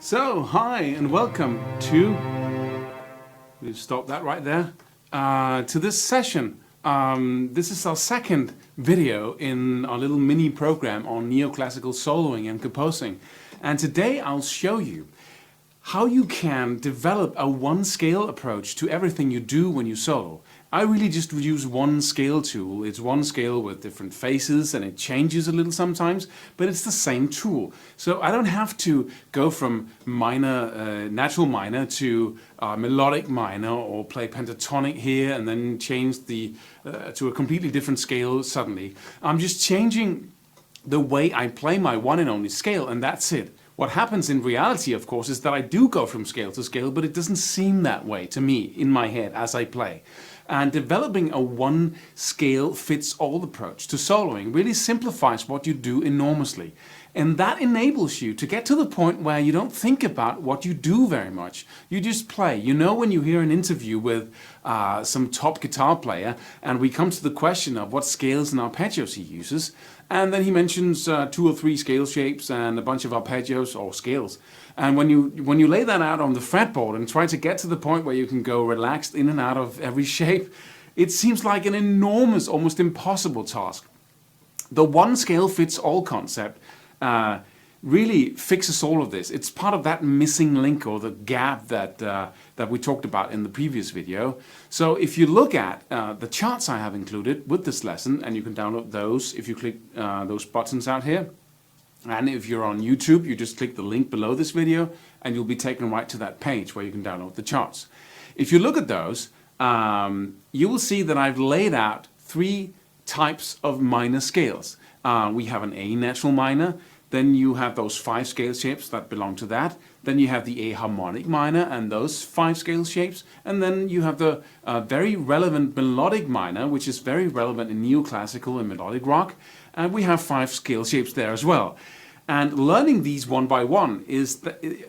So, hi and welcome to, we'll stop that right there, to this session. This is our second video in our little mini program on neoclassical soloing and composing. And today I'll show you how you can develop a one-scale approach to everything you do when you solo. I really just use one scale tool. It's one scale with different faces and it changes a little sometimes, but it's the same tool. So I don't have to go from minor, natural minor to melodic minor or play pentatonic here and then change the to a completely different scale suddenly. I'm just changing the way I play my one and only scale, and that's it. What happens in reality, of course, is that I do go from scale to scale, but it doesn't seem that way to me in my head as I play. And developing a one-scale-fits-all approach to soloing really simplifies what you do enormously. And that enables you to get to the point where you don't think about what you do very much. You just play. You know, when you hear an interview with some top guitar player and we come to the question of what scales and arpeggios he uses, and then he mentions 2 or 3 scale shapes and a bunch of arpeggios or scales. And when you lay that out on the fretboard and try to get to the point where you can go relaxed in and out of every shape, it seems like an enormous, almost impossible task. The one scale fits all concept really fixes all of this. It's part of that missing link or the gap that we talked about in the previous video. So if you look at the charts I have included with this lesson, and you can download those if you click those buttons out here. And if you're on YouTube, you just click the link below this video and you'll be taken right to that page where you can download the charts. If you look at those, you will see that I've laid out 3 types of minor scales. We have an A natural minor, then you have those 5 scale shapes that belong to that, then you have the A harmonic minor and those 5 scale shapes, and then you have the very relevant melodic minor, which is very relevant in neoclassical and melodic rock, and we have 5 scale shapes there as well. And learning these one by one is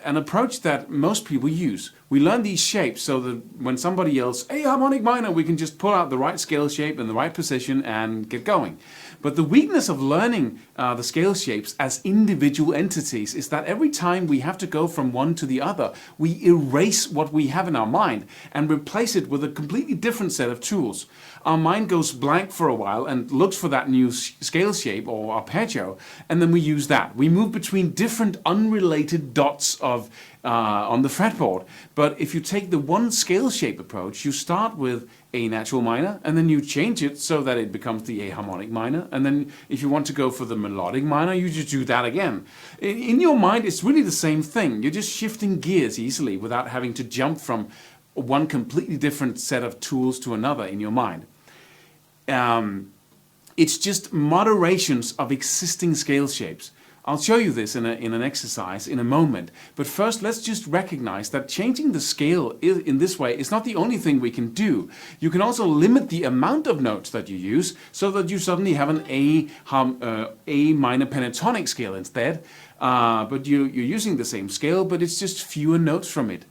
an approach that most people use. We learn these shapes so that when somebody yells A harmonic minor, we can just pull out the right scale shape in the right position and get going. But the weakness of learning the scale shapes as individual entities is that every time we have to go from one to the other, we erase what we have in our mind and replace it with a completely different set of tools. Our mind goes blank for a while and looks for that new scale shape or arpeggio, and then we use that. We move between different unrelated dots of on the fretboard. But if you take the one scale shape approach, you start with A natural minor and then you change it so that it becomes the A harmonic minor, and then if you want to go for the melodic minor, you just do that again. In your mind, it's really the same thing. You're just shifting gears easily without having to jump from one completely different set of tools to another in your mind. It's just moderations of existing scale shapes. I'll show you this in an exercise in a moment, but first let's just recognize that changing the scale in this way is not the only thing we can do. You can also limit the amount of notes that you use so that you suddenly have an A minor pentatonic scale instead, but you're using the same scale, but it's just fewer notes from it.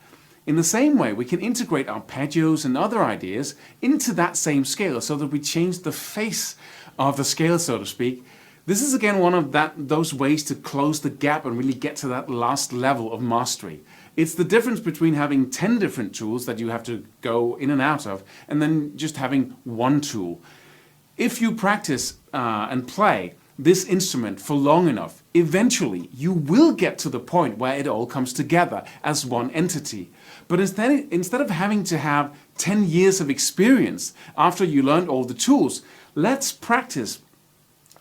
In the same way, we can integrate arpeggios and other ideas into that same scale so that we change the face of the scale, so to speak. This is again one of those ways to close the gap and really get to that last level of mastery. It's the difference between having 10 different tools that you have to go in and out of and then just having one tool. If you practice and play this instrument for long enough, eventually you will get to the point where it all comes together as one entity. But instead of having to have 10 years of experience after you learned all the tools, let's practice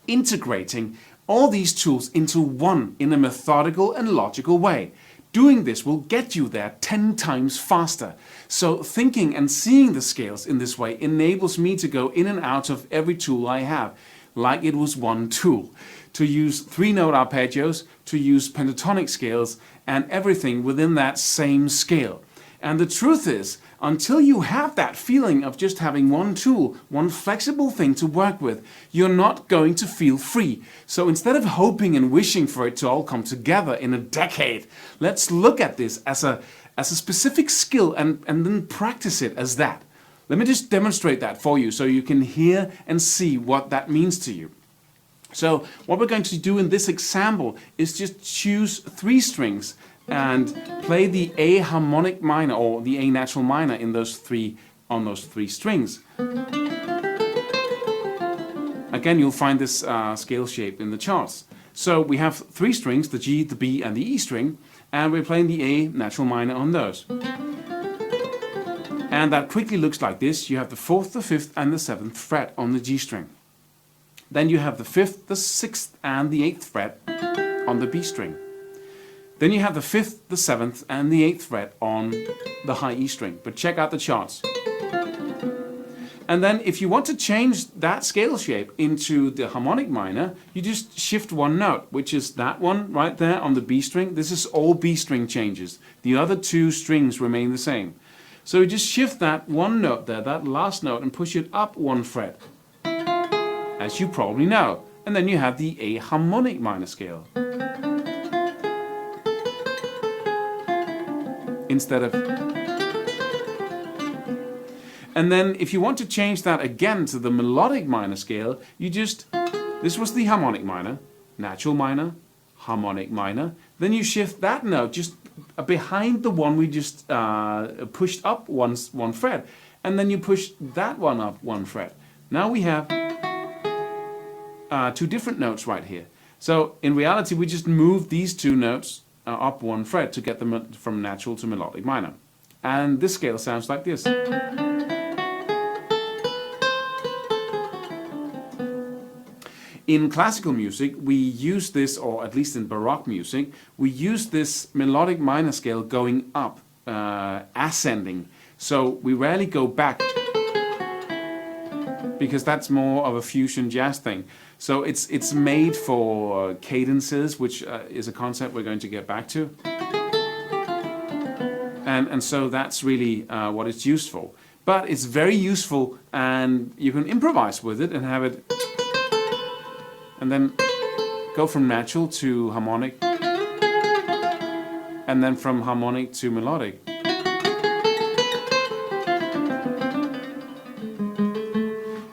integrating all these tools into one in a methodical and logical way. Doing this will get you there 10 times faster. So thinking and seeing the scales in this way enables me to go in and out of every tool I have, like it was one tool. To use 3-note arpeggios, to use pentatonic scales, and everything within that same scale. And the truth is, until you have that feeling of just having one tool, one flexible thing to work with, you're not going to feel free. So instead of hoping and wishing for it to all come together in a decade, let's look at this as a specific skill and then practice it as that. Let me just demonstrate that for you so you can hear and see what that means to you. So what we're going to do in this example is just choose 3 strings and play the A harmonic minor or the A natural minor in those three strings. Again, you'll find this scale shape in the charts. So we have three strings, the G, the B, and the E string, and we're playing the A natural minor on those. And that quickly looks like this. You have the 4th, the 5th, and the 7th fret on the G string. Then you have the 5th, the 6th, and the 8th fret on the B string. Then you have the 5th, the 7th, and the 8th fret on the high E string. But check out the charts. And then if you want to change that scale shape into the harmonic minor, you just shift one note, which is that one right there on the B string. This is all B string changes. The other two strings remain the same. So you just shift that one note there, that last note, and push it up one fret, as you probably know. And then you have the A harmonic minor scale. Instead of... And then if you want to change that again to the melodic minor scale, you just, this was the harmonic minor, natural minor, harmonic minor, then you shift that note just behind the one we just pushed up one fret, and then you push that one up one fret. Now we have two different notes right here. So in reality we just move these two notes up one fret to get them from natural to melodic minor. And this scale sounds like this. In classical music, we use this, or at least in Baroque music, we use this melodic minor scale going up, ascending. So we rarely go back, because that's more of a fusion jazz thing. So it's made for cadences, which is a concept we're going to get back to. And so that's really what it's used for. But it's very useful, and you can improvise with it and have it, and then go from natural to harmonic, and then from harmonic to melodic.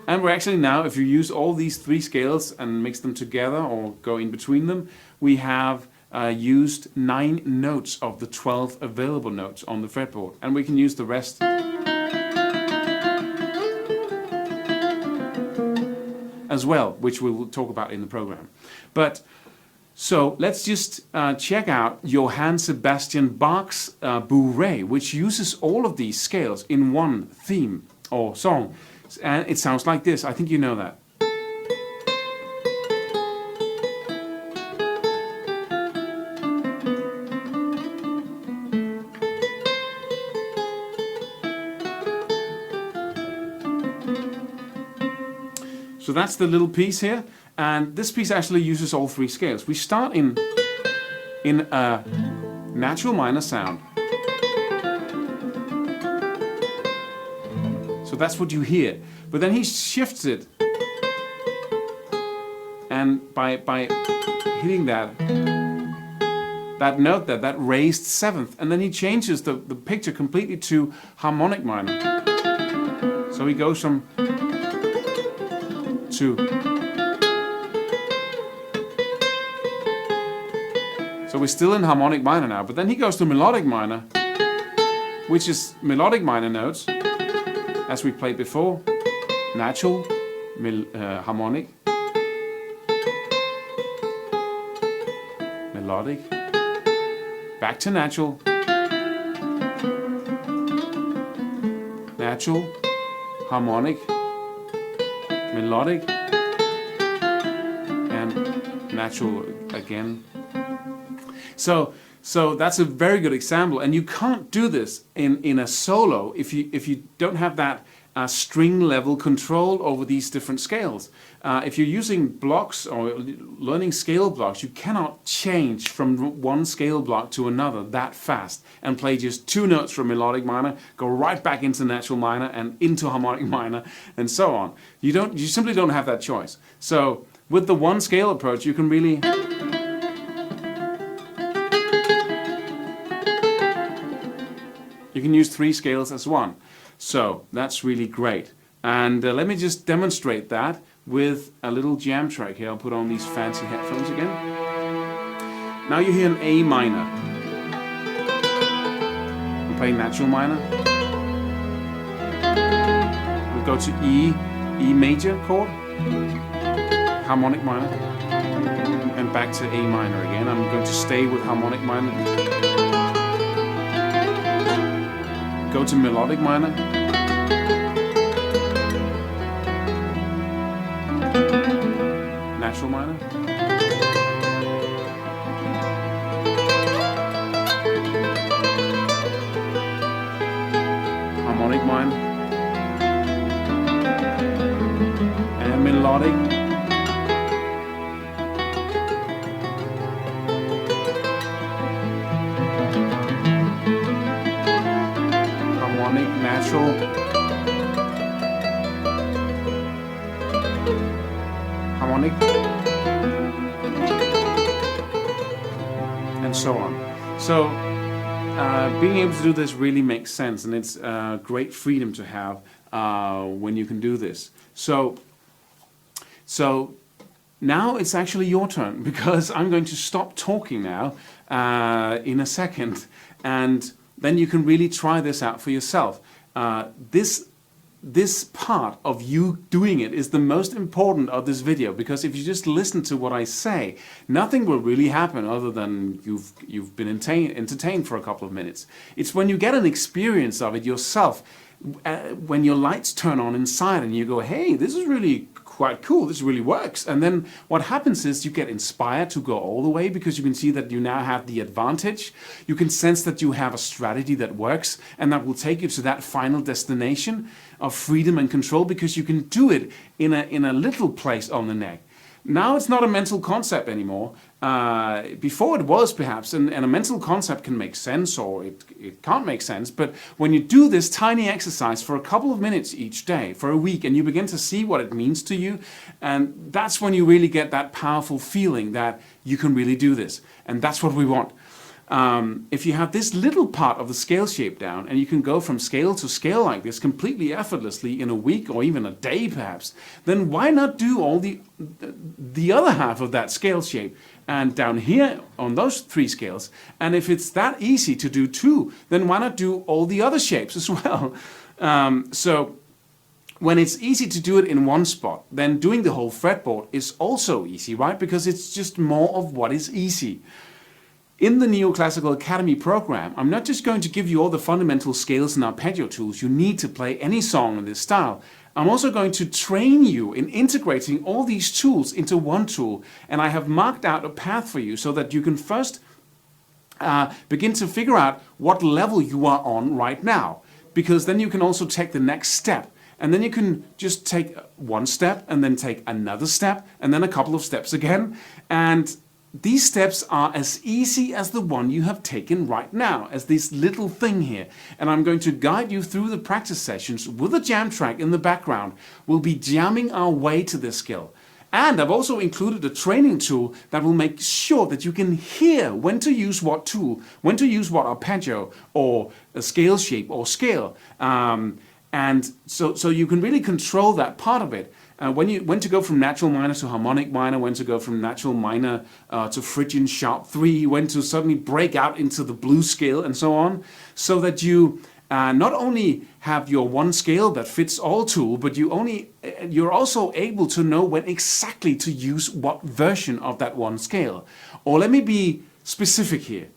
And we're actually now, if you use all these three scales and mix them together or go in between them, we have used 9 notes of the 12 available notes on the fretboard, and we can use the rest as well, which we will talk about in the program. But so let's just check out Johann Sebastian Bach's Bourrée, which uses all of these scales in one theme or song, and it sounds like this. I think you know that. So that's the little piece here, and this piece actually uses all three scales. We start in a natural minor sound. So that's what you hear. But then he shifts it, and by hitting that note there, that raised 7th, and then he changes the picture completely to harmonic minor. So he goes from to. So we're still in harmonic minor now, but then he goes to melodic minor, which is melodic minor notes, as we played before. Natural, harmonic, melodic, back to natural, natural, harmonic, melodic, and natural again. So that's a very good example, and you can't do this in a solo if you don't have that string level control over these different scales. If you're using blocks or learning scale blocks, you cannot change from one scale block to another that fast and play just 2 notes from melodic minor, go right back into natural minor and into harmonic minor, and so on. You simply don't have that choice. So with the one scale approach, you can really use 3 scales as one. So that's really great. And let me just demonstrate that with a little jam track here. I'll put on these fancy headphones again. Now you hear an A minor. play natural minor. We go to E major chord, harmonic minor, and back to A minor again. I'm going to stay with harmonic minor. Go to melodic minor. Natural minor. Harmonic minor. And melodic. Harmonic, natural. Harmonic. And so on. So being able to do this really makes sense, and it's great freedom to have when you can do this. So now it's actually your turn, because I'm going to stop talking now in a second, and then you can really try this out for yourself. This part of you doing it is the most important of this video, because if you just listen to what I say, nothing will really happen other than you've been entertained for a couple of minutes. It's when you get an experience of it yourself, when your lights turn on inside and you go, hey, this is really quite cool, this really works. And then what happens is you get inspired to go all the way, because you can see that you now have the advantage. You can sense that you have a strategy that works and that will take you to that final destination of freedom and control, because you can do it in a little place on the neck. Now it's not a mental concept anymore. Before it was, perhaps, and a mental concept can make sense or it can't make sense, but when you do this tiny exercise for a couple of minutes each day, for a week, and you begin to see what it means to you, and that's when you really get that powerful feeling that you can really do this. And that's what we want. If you have this little part of the scale shape down, and you can go from scale to scale like this completely effortlessly in a week or even a day perhaps, then why not do all the other half of that scale shape and down here on those 3 scales? And if it's that easy to do too, then why not do all the other shapes as well? So when it's easy to do it in one spot, then doing the whole fretboard is also easy, right? Because it's just more of what is easy. In the Neoclassical Academy program, I'm not just going to give you all the fundamental scales and arpeggio tools you need to play any song in this style. I'm also going to train you in integrating all these tools into one tool, and I have marked out a path for you so that you can first begin to figure out what level you are on right now, because then you can also take the next step. And then you can just take one step and then take another step and then a couple of steps again. And these steps are as easy as the one you have taken right now, as this little thing here. And I'm going to guide you through the practice sessions with a jam track in the background. We'll be jamming our way to this skill. And I've also included a training tool that will make sure that you can hear when to use what tool, when to use what arpeggio or a scale shape or scale. And so you can really control that part of it. When to go from natural minor to harmonic minor, when to go from natural minor to Phrygian sharp 3, when to suddenly break out into the blues scale and so on, so that you not only have your one scale that fits all tool, but you're also able to know when exactly to use what version of that one scale. Or let me be specific here.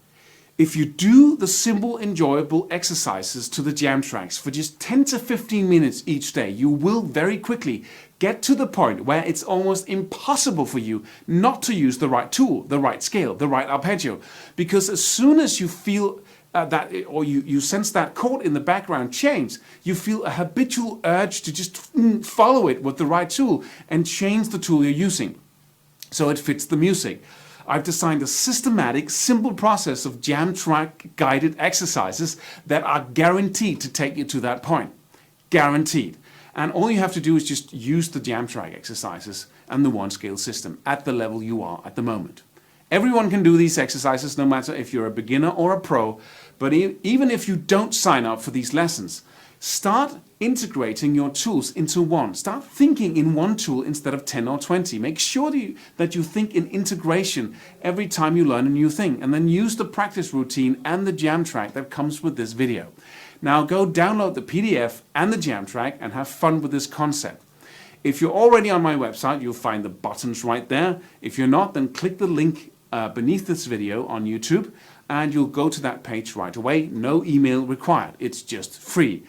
If you do the simple, enjoyable exercises to the jam tracks for just 10 to 15 minutes each day, you will very quickly get to the point where it's almost impossible for you not to use the right tool, the right scale, the right arpeggio. Because as soon as you feel that, or you sense that chord in the background change, you feel a habitual urge to just follow it with the right tool and change the tool you're using so it fits the music. I've designed a systematic, simple process of jam track guided exercises that are guaranteed to take you to that point. Guaranteed. And all you have to do is just use the jam track exercises and the one scale system at the level you are at the moment. Everyone can do these exercises, no matter if you're a beginner or a pro, but even if you don't sign up for these lessons, Start integrating your tools into one. Start thinking in one tool instead of 10 or 20. Make sure that you think in integration every time you learn a new thing, and then use the practice routine and the jam track that comes with this video. Now go download the PDF and the jam track and have fun with this concept. If you're already on my website, you'll find the buttons right there. If you're not, then click the link beneath this video on YouTube and you'll go to that page right away. No email required. It's just free.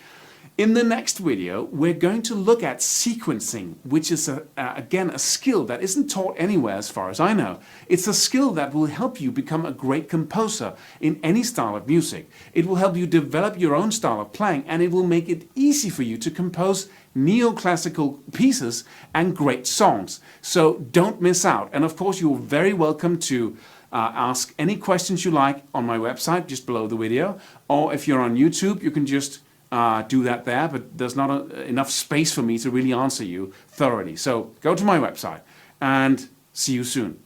In the next video, we're going to look at sequencing, which is, again, a skill that isn't taught anywhere as far as I know. It's a skill that will help you become a great composer in any style of music. It will help you develop your own style of playing, and it will make it easy for you to compose neoclassical pieces and great songs. So don't miss out. And of course, you're very welcome to ask any questions you like on my website, just below the video. Or if you're on YouTube, you can just do that there, but there's not enough space for me to really answer you thoroughly. So go to my website and see you soon.